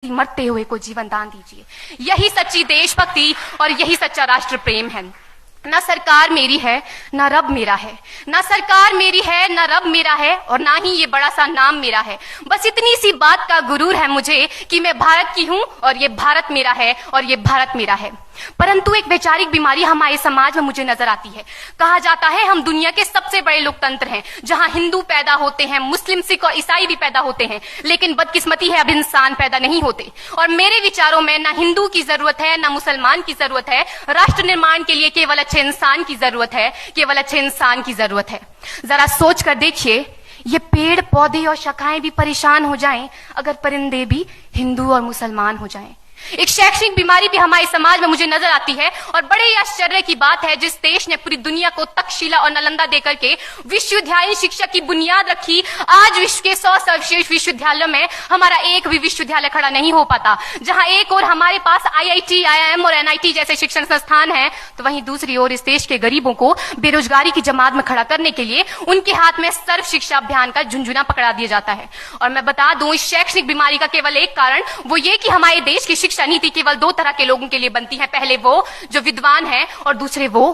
मरते हुए को जीवन दान दीजिए। यही सच्ची देशभक्ति और यही सच्चा राष्ट्र प्रेम है। ना सरकार मेरी है ना रब मेरा है, ना सरकार मेरी है ना रब मेरा है, और ना ही ये बड़ा सा नाम मेरा है। बस इतनी सी बात का गुरूर है मुझे कि मैं भारत की हूं और ये भारत मेरा है और ये भारत मेरा है। परंतु एक वैचारिक बीमारी हमारे समाज में मुझे नजर आती है। कहा जाता है हम दुनिया के सबसे बड़े लोकतंत्र हैं, जहां हिंदू पैदा होते हैं, मुस्लिम, सिख और ईसाई भी पैदा होते हैं, लेकिन बदकिस्मती है अब इंसान पैदा नहीं होते। और मेरे विचारों में ना हिंदू की जरूरत है ना मुसलमान की जरूरत है। राष्ट्र निर्माण के लिए केवल अच्छे इंसान की जरूरत है, केवल अच्छे इंसान की जरूरत है। जरा सोच कर देखिए, ये पेड़ पौधे और शाखाएं भी परेशान हो जाएं अगर परिंदे भी हिंदू और मुसलमान हो जाएं। एक शैक्षणिक बीमारी भी हमारे समाज में मुझे नजर आती है, और बड़े ही आश्चर्य की बात है, जिस देश ने पूरी दुनिया को तक्षशिला और नालंदा देकर के विश्वविद्यालय शिक्षा की बुनियाद रखी, आज विश्व के 100 सर्वश्रेष्ठ विश्वविद्यालयों में हमारा एक भी विश्वविद्यालय खड़ा नहीं हो पाता। जहां एक और हमारे पास IIT, IIM और NIT जैसे शिक्षण संस्थान हैं, तो वहीं दूसरी ओर इस देश के गरीबों को बेरोजगारी की जमात में खड़ा करने के लिए उनके हाथ में सर्व शिक्षा अभियान का झुंझुना पकड़ा दिया जाता है। और मैं बता दूं, इस शैक्षणिक बीमारी का केवल एक कारण वो ये कि हमारे देश की शिक्षा नीति केवल 2 तरह के लोगों के लिए बनती है। पहले वो जो विद्वान हैं और दूसरे वो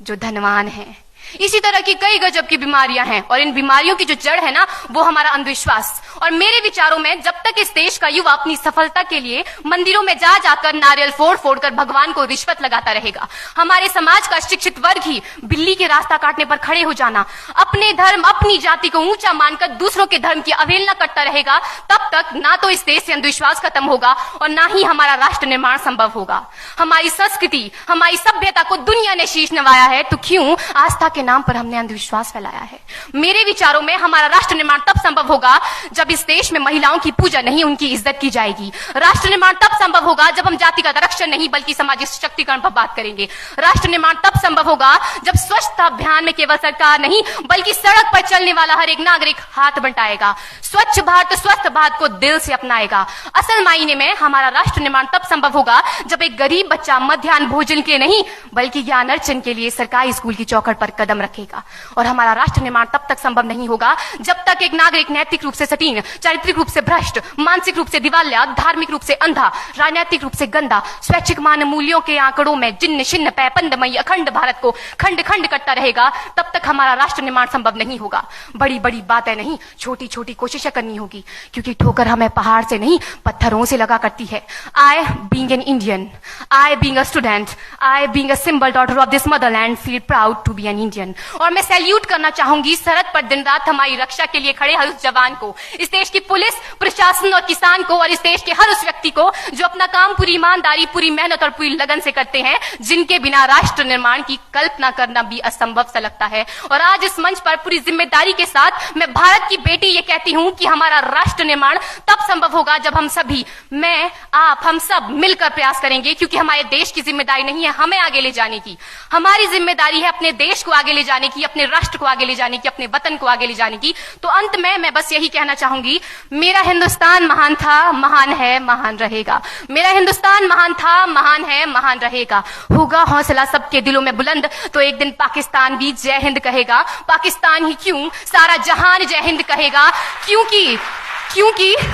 जो धनवान हैं। इसी तरह की कई गजब की बीमारियां हैं, और इन बीमारियों की जो जड़ है ना, वो हमारा अंधविश्वास। और मेरे विचारों में जब तक इस देश का युवा अपनी सफलता के लिए मंदिरों में जा जाकर नारियल फोड़ फोड़ कर भगवान को रिश्वत लगाता रहेगा, हमारे समाज का शिक्षित वर्ग ही बिल्ली के रास्ता काटने पर खड़े हो जाना, अपने धर्म अपनी जाति को ऊंचा मानकर दूसरों के धर्म की अवहेलना करता रहेगा, तब तक ना तो इस देश से अंधविश्वास खत्म होगा और ना ही हमारा राष्ट्र निर्माण संभव होगा। हमारी संस्कृति, हमारी सभ्यता को दुनिया ने शीश नवाया है, तो क्यों आस्था के नाम पर हमने अंधविश्वास फैलाया है? मेरे विचारों में हमारा राष्ट्र निर्माण तब संभव होगा जब इस देश में महिलाओं की पूजा नहीं, उनकी इज्जत की जाएगी। राष्ट्र निर्माण तब संभव होगा जब हम जातिगत आरक्षण नहीं बल्कि सामाजिक सशक्तिकरण पर बात करेंगे। राष्ट्र निर्माण तब संभव होगा जब स्वच्छता अभियान में केवल सरकार नहीं बल्कि सड़क पर चलने वाला हर एक नागरिक हाथ बंटाएगा, स्वच्छ भारत स्वस्थ भारत को दिल से अपनाएगा। असल मायने में हमारा राष्ट्र निर्माण तब संभव होगा जब एक गरीब बच्चा मध्याह्न भोजन के लिए नहीं बल्कि ज्ञान अर्जन के लिए सरकारी स्कूल की चौखट पर कदम रखेगा। और हमारा राष्ट्र निर्माण तब तक संभव नहीं होगा जब तक एक नागरिक नैतिक रूप से सटीन, चारित्रिक रूप से भ्रष्ट, मानसिक रूप से दिवालिया, धार्मिक रूप से अंधा, राजनीतिक रूप से गंदा, स्वैच्छिक मान मूल्यों के आंकड़ों में जिन्न शिन्न पैपंदमयी अखंड भारत को खंड खंड करता रहेगा, तब तक हमारा राष्ट्र निर्माण संभव नहीं होगा। बड़ी बड़ी बातें नहीं, छोटी छोटी कोशिशें करनी होगी, क्योंकि ठोकर हमें पहाड़ से नहीं पत्थरों से लगा करती है। I being an Indian, I being a student, I being a symbol daughter of this motherland feel proud to be an Indian। और मैं सैल्यूट करना चाहूंगी सरहद पर दिन रात हमारी रक्षा के लिए खड़े हर उस जवान को, इस देश की पुलिस, प्रशासन और किसान को, और इस देश के हर उस व्यक्ति को जो अपना काम पूरी ईमानदारी, पूरी मेहनत और पूरी लगन से करते हैं, जिनके बिना राष्ट्र निर्माण की कल्पना करना भी असंभव सा लगता है। और आज इस मंच पर पूरी जिम्मेदारी के साथ मैं भारत की बेटी ये कहती हूं कि हमारा राष्ट्र निर्माण तब संभव होगा जब हम सभी, मैं, आप, हम सब मिलकर प्रयास करेंगे, क्योंकि हमारे देश की जिम्मेदारी नहीं है हमें आगे ले जाने की, हमारी जिम्मेदारी है अपने देश को आगे ले जाने की, अपने राष्ट्र को आगे ले जाने की, अपने वतन को आगे ले जाने की। तो अंत में मैं बस यही कहना चाहूंगी, मेरा हिंदुस्तान महान था, महान है, महान रहेगा। मेरा हिंदुस्तान महान था, महान है, महान रहेगा। होगा हौसला सबके दिलों में बुलंद तो एक दिन पाकिस्तान भी जय हिंद कहेगा। पाकिस्तान ही क्यों, सारा जहान जय हिंद कहेगा, क्योंकि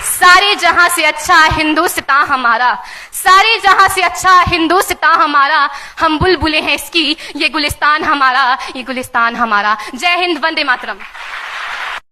सारे जहां से अच्छा हिंदुस्तान हमारा, सारे जहां से अच्छा हिंदुस्तान हमारा, हम बुलबुलें हैं इसकी, ये गुलिस्तान हमारा, ये गुलिस्तान हमारा। जय हिंद, वंदे मातरम।